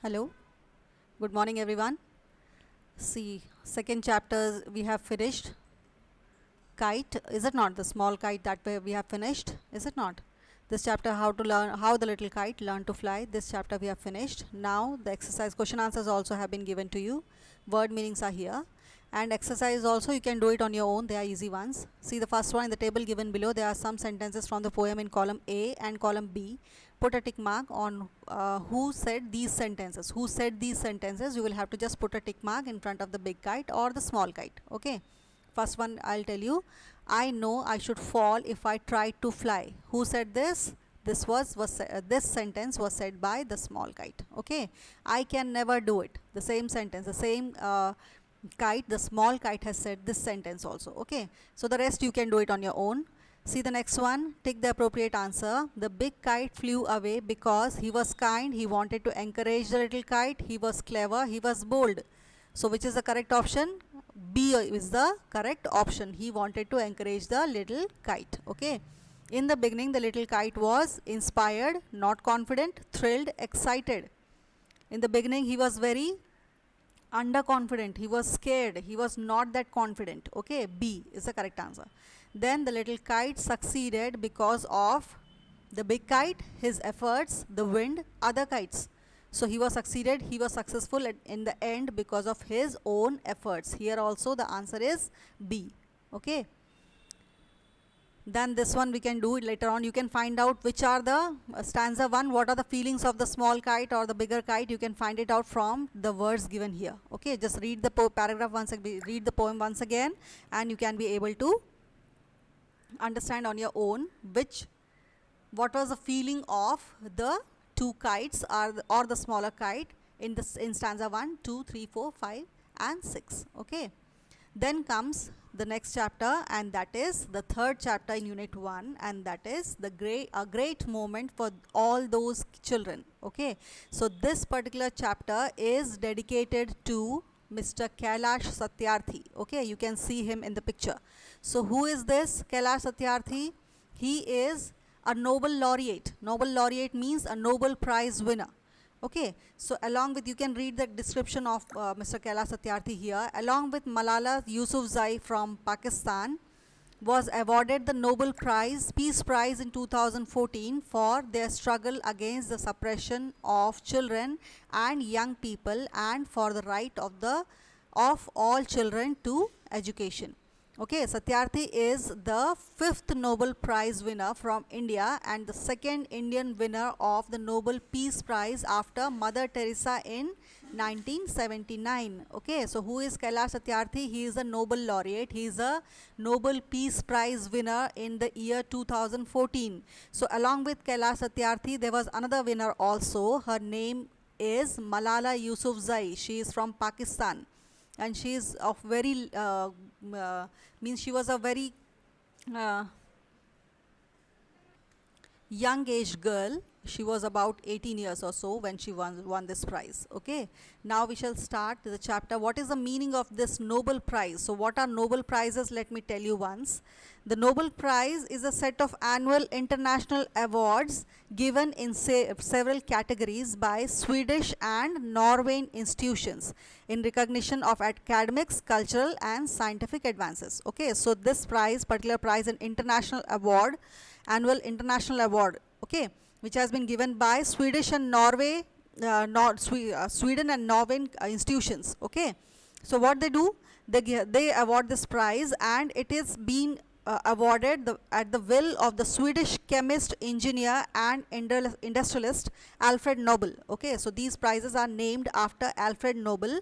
Hello, good morning everyone. See, second chapter we have finished. Kite, is it not? The small kite that we have finished, is it not? This chapter, how to learn, how the little kite learned to fly. This chapter we have finished. Now the exercise question answers also have been given to you. Word meanings are here. And exercise also you can do it on your own. They are easy ones. See the first one in the table given below. There are some sentences from the poem in column A and column B. Put a tick mark on who said these sentences. Who said these sentences? You will have to just put a tick mark in front of the big kite or the small kite. Okay. First one I'll tell you. I know I should fall if I tried to fly. Who said this? This sentence was said by the small kite. Okay. I can never do it. The same sentence, the same kite, the small kite has said this sentence also. Okay. So the rest you can do it on your own. See the next one, tick the appropriate answer. The big kite flew away because he was kind, he wanted to encourage the little kite, he was clever, he was bold. So which is the correct option? B is the correct option. He wanted to encourage the little kite. Okay. In the beginning, the little kite was inspired, not confident, thrilled, excited. In the beginning, he was very underconfident. He was scared. He was not that confident. Okay. B is the correct answer. Then the little kite succeeded because of the big kite, his efforts, the wind, other kites. So he was succeeded, he was successful in the end because of his own efforts. Here also the answer is B. Okay. Then this one we can do it later on. You can find out which are the stanza 1, what are the feelings of the small kite or the bigger kite. You can find it out from the words given here. Okay. Just read the paragraph once again, read the poem once again, and you can be able to understand on your own what was the feeling of the two kites or the smaller kite in stanza 1, 2, 3, 4, 5 and 6. Okay. Then comes the next chapter, and that is the third chapter in unit 1, and that is a great moment for all those children. Okay. So this particular chapter is dedicated to Mr. Kailash Satyarthi. Okay, you can see him in the picture. So who is this Kailash Satyarthi? He is a Nobel laureate. Nobel laureate means a Nobel Prize winner. Okay, so along with, you can read the description of Mr. Kailash Satyarthi here. Along with Malala Yousafzai from Pakistan, was awarded the Nobel Prize, Peace Prize in 2014 for their struggle against the suppression of children and young people and for the right of all children to education. Okay, Satyarthi is the 5th Nobel Prize winner from India and the 2nd Indian winner of the Nobel Peace Prize after Mother Teresa in 1979. Okay, so who is Kailash Satyarthi? He is a Nobel laureate. He is a Nobel Peace Prize winner in the year 2014. So along with Kailash Satyarthi, there was another winner also. Her name is Malala Yousafzai. She is from Pakistan. And she is of very means she was a very young age girl. She was about 18 years or so when she won this prize. Okay, now we shall start the chapter. What is the meaning of this Nobel Prize? So what are Nobel Prizes? Let me tell you once. The Nobel Prize is a set of annual international awards given in several categories by Swedish and Norwegian institutions in recognition of academics, cultural and scientific advances. Okay, so this prize, particular prize, an international award, annual international award, okay, which has been given by Swedish and Norway, Sweden and Norwegian institutions. Okay, so what they do, they award this prize, and it is being awarded at the will of the Swedish chemist, engineer and industrialist Alfred Nobel. Okay, so these prizes are named after Alfred Nobel,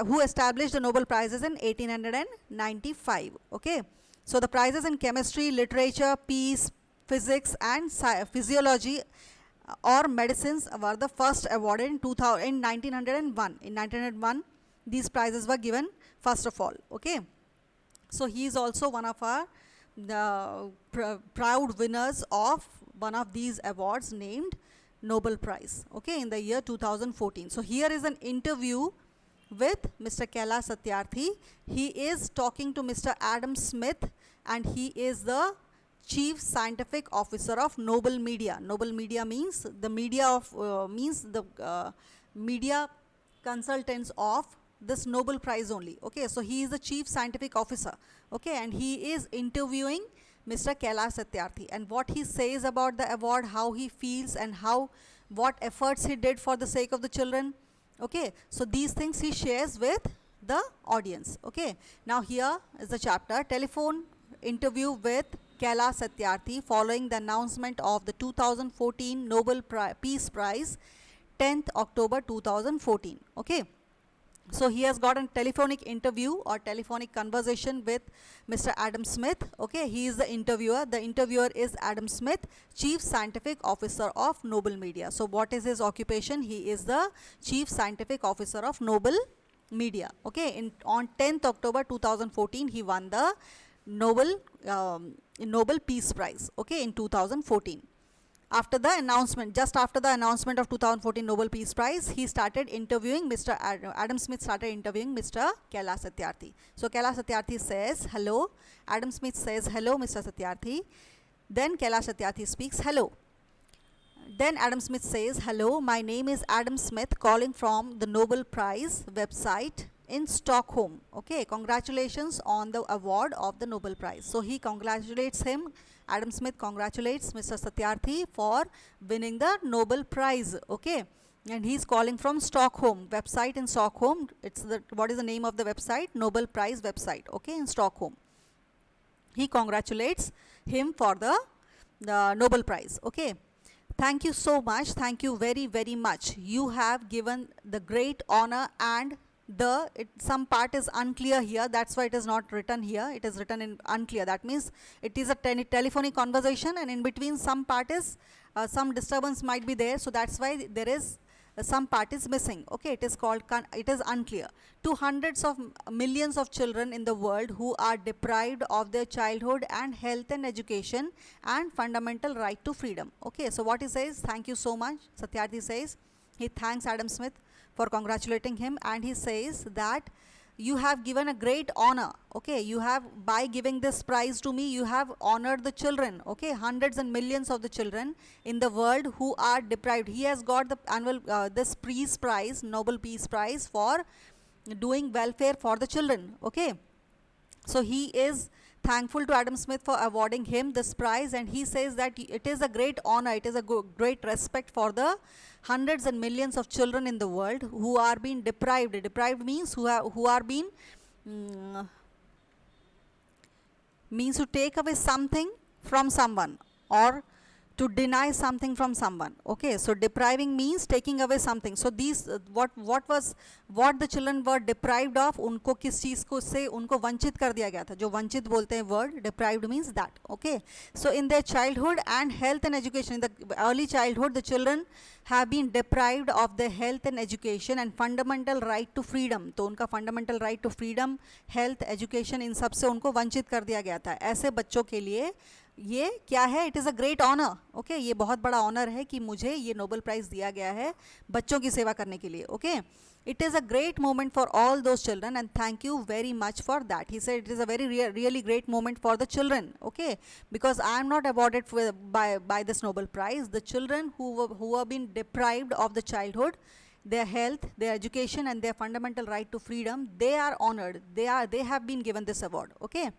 who established the Nobel Prizes in 1895. Okay, so the prizes in chemistry, literature, peace, physics and physiology or medicines were the first awarded in 1901. In 1901, these prizes were given first of all. Okay, so he is also one of our proud winners of one of these awards named Nobel Prize. Okay, in the year 2014. So here is an interview with Mr. Kailash Satyarthi. He is talking to Mr. Adam Smith, and he is the Chief Scientific Officer of Noble Media. Noble Media means the media of media consultants of this Nobel Prize only. Okay, so he is the Chief Scientific Officer. Okay, and he is interviewing Mr. Kailash Satyarthi, and what he says about the award, how he feels, and what efforts he did for the sake of the children. Okay, so these things he shares with the audience. Okay, now here is the chapter, telephone interview with Kailash Satyarthi following the announcement of the 2014 Nobel Peace Prize, 10th October 2014. Okay, so he has got a telephonic interview or telephonic conversation with Mr. Adam Smith. Okay, he is the interviewer. The interviewer is Adam Smith, Chief Scientific Officer of Noble Media. So what is his occupation? He is the Chief Scientific Officer of Noble Media. Okay, on 10th October 2014 he won the Nobel Peace Prize. Okay, in 2014. After the announcement, just after the announcement of 2014 Nobel Peace Prize, he started interviewing Mr. Adam Smith started interviewing Mr. Kailash Satyarthi. So Kailash Satyarthi says hello. Adam Smith says hello, Mr. Satyarthi. Then Kailash Satyarthi speaks hello. Then Adam Smith says hello, my name is Adam Smith, calling from the Nobel Prize website in Stockholm. Okay, congratulations on the award of the Nobel Prize. So he congratulates him. Adam Smith congratulates Mr. Satyarthi for winning the Nobel Prize. Okay, and he's calling from Stockholm, website in Stockholm. It's the, what is the name of the website? Nobel Prize website. Okay, in Stockholm. He congratulates him for the Nobel Prize. Okay, thank you so much. Thank you very, very much. You have given the great honor, and some part is unclear here, that's why it is not written here. It is written in unclear. That means it is a telephonic conversation, and in between some part is some disturbance might be there, so that's why there is some part is missing. Okay, it is called it is unclear. To hundreds of millions of children in the world who are deprived of their childhood and health and education and fundamental right to freedom. Okay, so what he says, thank you so much. Satyarthi says he thanks Adam Smith for congratulating him, and he says that you have given a great honor. Okay, you have, by giving this prize to me, you have honored the children. Okay, hundreds and millions of the children in the world who are deprived. He has got the annual this Peace Prize, Nobel Peace Prize, for doing welfare for the children. Okay, so he is thankful to Adam Smith for awarding him this prize, and he says that it is a great honor, it is a great respect for the hundreds and millions of children in the world who are being deprived. Deprived means who are being means to take away something from someone or to deny something from someone. Okay, so depriving means taking away something. So these what the children were deprived of, उनको किस चीज़ को से उनको वंचित कर दिया गया था, जो वंचित बोलते हैं word, deprived means that. Okay, so in their childhood and health and education, in the early childhood the children have been deprived of their health and education and fundamental right to freedom. तो उनका fundamental right to freedom, health, education, इन सब से उनको वंचित कर दिया गया था. ऐसे बच्चों के लिए ये क्या है? It is a great honour. Okay, ये बहुत बड़ा ऑनर है कि मुझे ये नोबेल प्राइज़ दिया गया है बच्चों की सेवा करने के लिए. Okay, it is a great moment for all those children and thank you very much for that. He said it is a very really great moment for the children. Okay, because I am not awarded by this Nobel Prize. The children who have been deprived of the childhood, their health, their education and their fundamental right to freedom, they are honored. They have been given this award. Okay,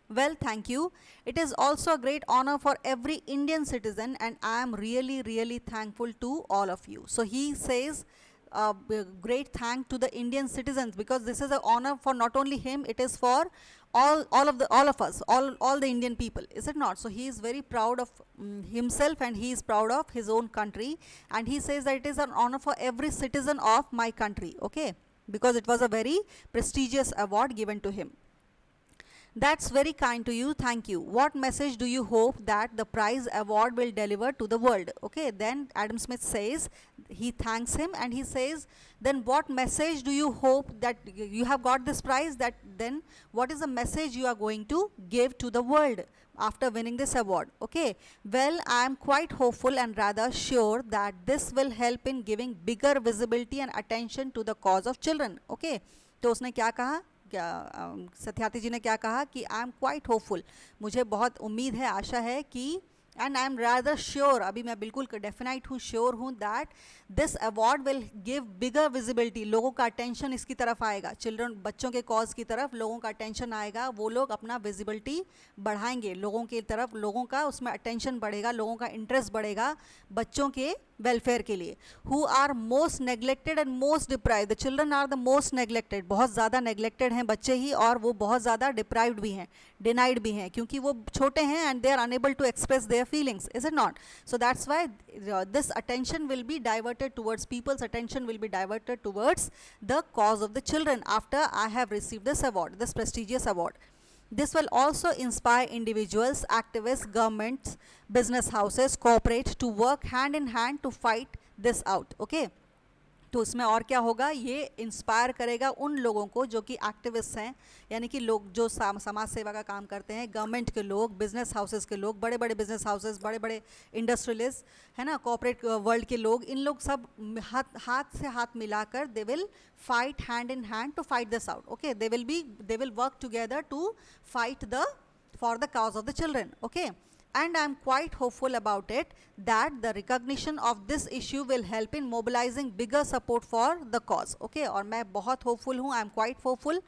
well, thank you. It is also a great honor for every Indian citizen, and I am really, really thankful to all of you. So he says great thank to the Indian citizens, because this is an honor for not only him, it is for all of us, all the Indian people, is it not? So he is very proud of himself, and he is proud of his own country, and he says that it is an honor for every citizen of my country. Okay, because it was a very prestigious award given to him. That's very kind to you. Thank you. What message do you hope that the prize award will deliver to the world? Okay, then Adam Smith says, he thanks him, and he says, then what message do you hope that you have got this prize, that then what is the message you are going to give to the world after winning this award? Okay, well, I am quite hopeful and rather sure that this will help in giving bigger visibility and attention to the cause of children. Okay, तो उसने क्या कहा? सत्यार्थी जी ने क्या कहा कि I am quite hopeful, मुझे बहुत उम्मीद है, आशा है कि, and I am rather sure, अभी मैं बिल्कुल डेफिनेट हूँ, श्योर हूँ, that this award will give bigger visibility, लोगों का अटेंशन इसकी तरफ आएगा, चिल्ड्रन, बच्चों के कॉज की तरफ लोगों का अटेंशन आएगा, वो लोग अपना विजिबिलिटी बढ़ाएंगे लोगों की तरफ, लोगों का उसमें अटेंशन बढ़ेगा, लोगों का इंटरेस्ट बढ़ेगा बच्चों के वेलफेयर के लिए. Who are most neglected and most deprive, the children are the most neglected, बहुत ज़्यादा नेग्लेक्टेड हैं बच्चे ही, और वो बहुत ज़्यादा डिप्राइव्ड भी हैं, डिनाइड भी हैं, क्योंकि वो छोटे हैं and they are unable to express their feelings, is it not? So that's why this attention will be diverted towards, people's attention will be diverted towards the cause of the children after I have received this award, this prestigious award. This will also inspire individuals, activists, governments, business houses, corporate to work hand in hand to fight this out. Okay, तो इसमें और क्या होगा, ये inspire करेगा उन लोगों को जो कि एक्टिविस्ट हैं, यानी कि लोग जो समाज सेवा का काम करते हैं, गवर्नमेंट के लोग, बिजनेस हाउसेस के लोग, बड़े बड़े बिजनेस हाउसेस, बड़े बड़े इंडस्ट्रियलिस्ट है ना, कॉर्पोरेट वर्ल्ड के लोग, इन लोग सब हाथ से हाथ मिलाकर they will fight hand in hand to fight this out. Okay, they will work together to fight for the cause of the children. Okay, and I am quite hopeful about it that the recognition of this issue will help in mobilizing bigger support for the cause. Okay, और मैं बहुत hopeful हूँ, I am quite hopeful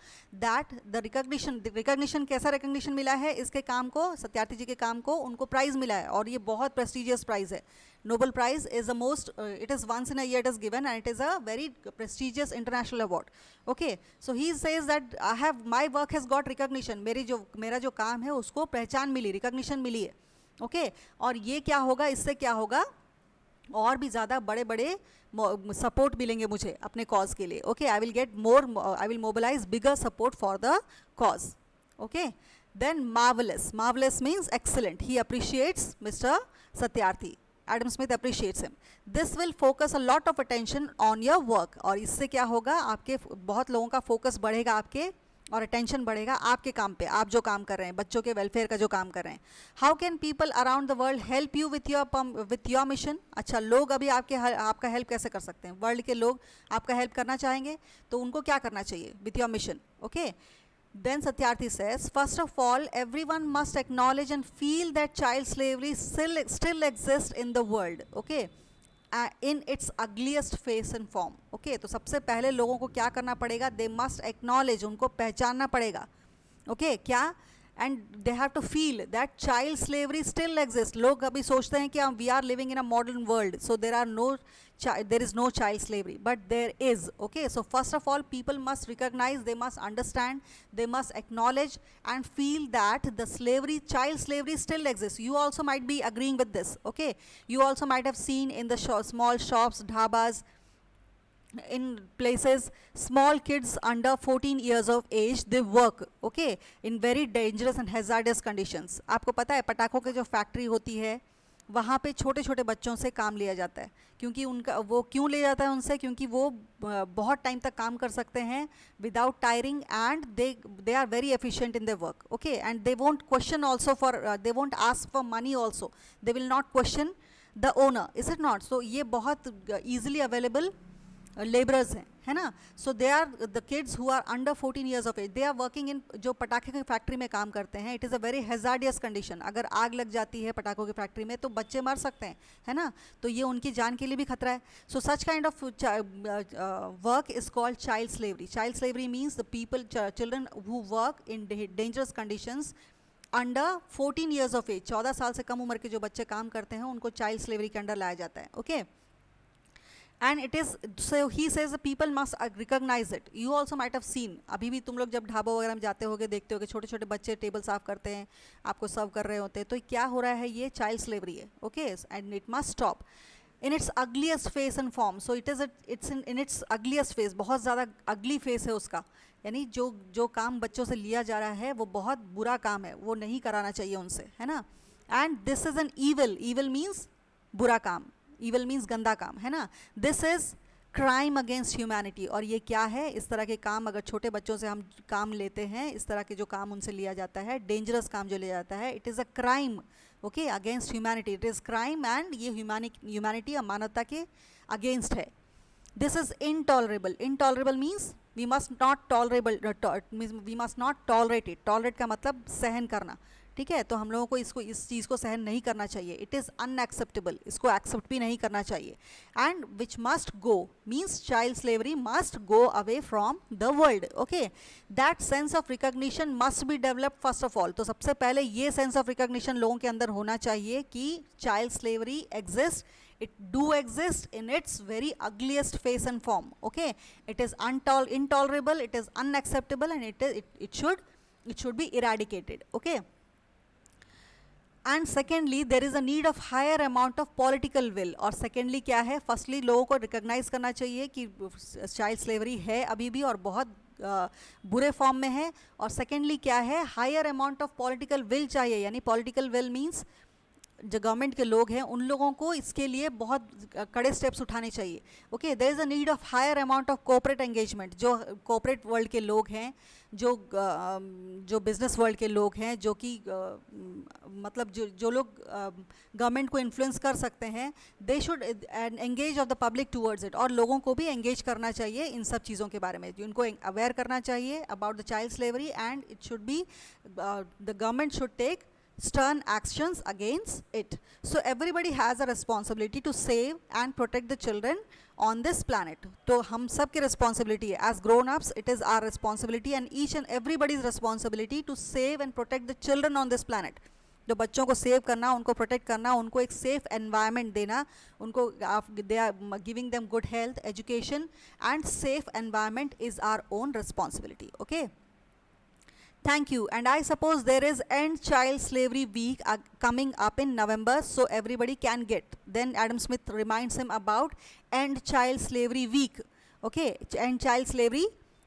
that the recognition कैसा recognition मिला है इसके काम को, सत्यार्थी जी के काम को, उनको प्राइज़ मिला है, और ये बहुत prestigious प्राइज़ है. Nobel Prize is the most, it is once in a year it is given, and it is a very prestigious international award. Okay, so he says that my work has got recognition, मेरा जो काम है उसको पहचान मिली, recognition मिली है. Okay, और ये क्या होगा, इससे क्या होगा, और भी ज़्यादा बड़े बड़े सपोर्ट मिलेंगे मुझे अपने कॉज के लिए. Okay, I will mobilise bigger support for the cause. Okay, then marvellous means excellent, he appreciates Mr Satyarthi, Adam Smith appreciates him. This will focus a lot of attention on your work, और इससे क्या होगा, आपके बहुत लोगों का focus बढ़ेगा आपके, और अटेंशन बढ़ेगा आपके काम पे, आप जो काम कर रहे हैं, बच्चों के वेलफेयर का जो काम कर रहे हैं. How can people around the world help you with your mission? अच्छा, लोग अभी आपका हेल्प कैसे कर सकते हैं? वर्ल्ड के लोग आपका हेल्प करना चाहेंगे तो उनको क्या करना चाहिए? With your mission. Okay, then Satyarthi says, first of all, everyone must acknowledge and feel that child slavery still exists in the world. Okay, in its ugliest face and form. Okay, तो सबसे पहले लोगों को क्या करना पड़ेगा? They must acknowledge, उनको पहचानना पड़ेगा. Okay, क्या? And they have to feel that child slavery still exists. लोग अभी सोचते हैं कि we are living in a modern world, so there is no child slavery, but there is. Okay, so first of all, people must recognize, they must understand, they must acknowledge and feel that the child slavery still exists. You also might be agreeing with this. Okay, you also might have seen in the small shops, dhabas, in places, small kids under 14 years of age, they work, okay, in very dangerous and hazardous conditions. आपको पता है पटाखों की जो factory होती है वहाँ पे छोटे छोटे बच्चों से काम लिया जाता है, क्योंकि उनका वो क्यों लिया जाता है उनसे, क्योंकि वो बहुत टाइम तक काम कर सकते हैं without tiring, and they are very efficient in their work. Okay, and they won't question also they won't ask for money also, they will not question the owner, is it not? So ये बहुत easily available labourers हैं, है ना. So they are the kids who are under 14 years of age, they are working in, जो पटाखे की factory में काम करते हैं. It is a very hazardous condition. अगर आग लग जाती है पटाखों की फैक्ट्री में तो बच्चे मर सकते हैं, है ना, तो ये उनकी जान के लिए भी खतरा है. So such kind of work is called child slavery. Child slavery means the people, children who work in dangerous conditions under 14 years of age. 14 साल से कम उम्र के जो बच्चे काम करते हैं उनको चाइल्ड स्लेवरी के अंडर लाया जाता है. Okay, and it is, so he says the people must recognize it. You also might have seen, अभी भी तुम लोग जब ढाबा वगैरह में जाते होगे देखते होगे छोटे छोटे बच्चे टेबल साफ करते हैं, आपको सर्व कर रहे होते हैं, तो क्या हो रहा है, ये चाइल्ड स्लेवरी है. Okay, and it must stop in its ugliest face and form. So it's in its ugliest face, बहुत ज़्यादा अगली फेस है उसका, यानी जो काम बच्चों से लिया जा रहा है वो बहुत बुरा काम है, वो नहीं कराना चाहिए उनसे, है ना. And this is an evil means बुरा काम, evil means गंदा काम, है ना. This is crime against humanity. और ये क्या है, इस तरह के काम अगर छोटे बच्चों से हम काम लेते हैं, इस तरह के जो काम उनसे लिया जाता है, डेंजरस काम जो लिया जाता है, it is a crime. Okay, against humanity, it is crime, and ये ह्यूमैनिटी मानवता के अगेंस्ट है. This is intolerable. Intolerable means we must not tolerable we must not tolerate it. Tolerate का मतलब सहन करना, ठीक है. तो हम लोगों को इस चीज़ को सहन नहीं करना चाहिए. इट इज़ अनएक्सेप्टेबल, इसको एक्सेप्ट भी नहीं करना चाहिए. And which must go means child slavery must go away from the world. Okay, that sense of recognition must be develop first of all. तो सबसे पहले ये सेंस ऑफ रिकॉग्निशन लोगों के अंदर होना चाहिए कि child slavery exist. It do exist in its very ugliest face and form. Okay, it is intolerable, it is unacceptable, and it should be eradicated. Okay. And secondly, there is a need of higher amount of political will. और secondly क्या है, firstly लोगों को recognize करना चाहिए कि child slavery है अभी भी और बहुत बुरे फॉर्म में है. और secondly क्या है, higher amount of political will चाहिए. यानी political will means जो गवर्नमेंट के लोग हैं उन लोगों को इसके लिए बहुत कड़े स्टेप्स उठाने चाहिए. Okay, there is a need of higher amount of cooperate engagement. जो कोऑपरेट वर्ल्ड के लोग हैं, जो बिजनेस वर्ल्ड के लोग हैं, जो कि मतलब जो लोग गवर्नमेंट को इन्फ्लुएंस कर सकते हैं, they should engage of the public towards it. और लोगों को भी एंगेज करना चाहिए इन सब चीज़ों के बारे में. उनको अवेयर करना चाहिए about the child slavery and it should be the government should take stern actions against it. So everybody has a responsibility to save and protect the children on this planet. तो हम सब की responsibility है as grown ups. It is our responsibility and each and everybody's responsibility to save and protect the children on this planet. जो बच्चों को save करना, उनको प्रोटेक्ट करना, उनको एक सेफ एनवायरनमेंट देना, उनको they are giving them good health, education and safe environment is our own responsibility. Okay, thank you. And I suppose there is End Child Slavery Week coming up in November, so everybody can get. Then Adam Smith reminds him about End Child Slavery Week. Okay, End Child Slavery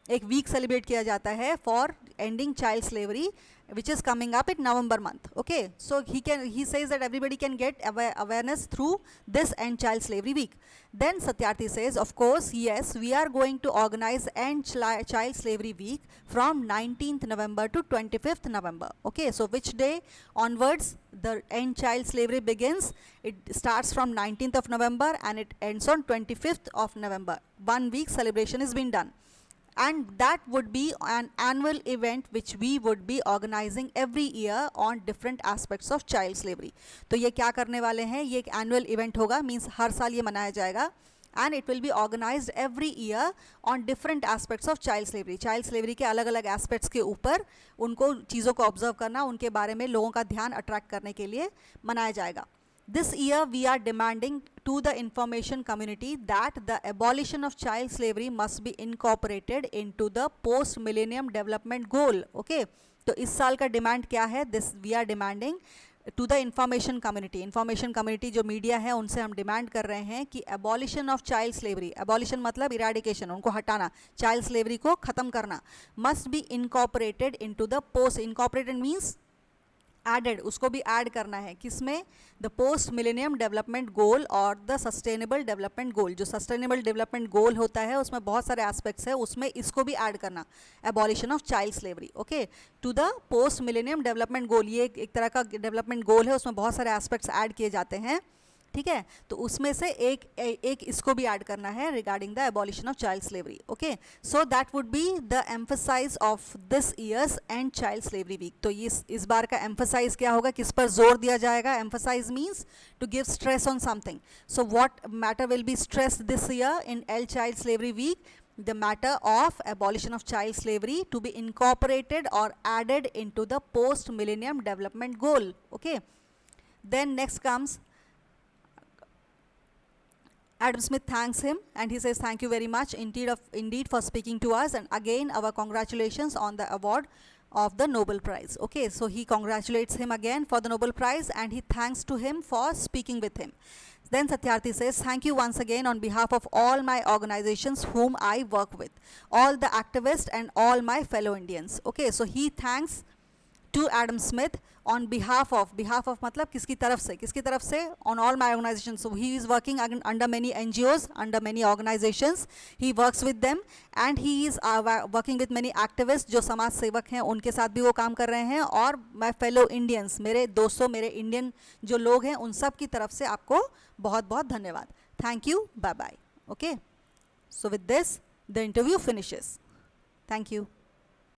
एक week celebrate किया जाता है for ending child slavery, which is coming up in November month. Okay, so he says that everybody can get awareness through this End Child Slavery Week. Then Satyarthi says, of course, yes, we are going to organize End Child Slavery Week from 19th November to 25th November. Okay, so which day onwards the End Child Slavery begins? It starts from 19th of November and it ends on 25th of November. 1 week celebration is being done. And that would be an annual event which we would be organizing every year on different aspects of child slavery. तो ये क्या करने वाले हैं, ये एक annual event होगा, means हर साल ये मनाया जाएगा. And it will be organized every year on different aspects of child slavery. Child slavery के अलग अलग aspects के ऊपर उनको चीज़ों को observe करना, उनके बारे में लोगों का ध्यान attract करने के लिए मनाया जाएगा. This year we are demanding to the information community that the abolition of child slavery must be incorporated into the post millennium development goal. Okay, तो इस साल का डिमांड क्या है? This we are demanding to the information community. Information community जो media है उनसे हम डिमांड कर रहे हैं कि abolition of child slavery, abolition मतलब eradication, उनको हटाना, child slavery को ख़त्म करना, must be incorporated into the post. Incorporated means added, उसको भी ऐड करना है. किसमें? The post millennium development goal और द सस्टेनेबल डेवलपमेंट गोल. जो सस्टेनेबल डेवलपमेंट गोल होता है उसमें बहुत सारे एस्पेक्ट्स है, उसमें इसको भी ऐड करना, abolition of child slavery. Okay, to the post millennium development goal. ये एक तरह का डेवलपमेंट गोल है, उसमें बहुत सारे एस्पेक्ट्स ऐड किए जाते हैं. ठीक है, तो उसमें से एक इसको भी ऐड करना है regarding the abolition of child slavery. Okay, so that would be the emphasise of this years and child slavery week. तो इस बार का एम्फसाइज क्या होगा, किस पर जोर दिया जाएगा? Emphasize means to give stress on something. So what matter will be stressed this year in end child slavery week? The matter of abolition of child slavery to be incorporated or added into the post millennium development goal. Okay, then next comes Adam Smith thanks him and he says thank you very much indeed for speaking to us, and again our congratulations on the award of the Nobel Prize. Okay, so he congratulates him again for the Nobel Prize and he thanks to him for speaking with him. Then Satyarthi says, thank you once again on behalf of all my organizations whom I work with, all the activists and all my fellow Indians. Okay, so he thanks to Adam Smith on behalf of मतलब किसकी तरफ से on all my organizations. So he is working under many NGOs, under many organizations. He works with them and he is working with many activists जो समाज सेवक हैं, उनके साथ भी वो काम कर रहे हैं. और my fellow Indians, मेरे दोस्तों, मेरे इंडियन जो लोग हैं, उन सब की तरफ से आपको बहुत बहुत धन्यवाद. Thank you, bye bye. Okay, so with this the interview finishes. Thank you.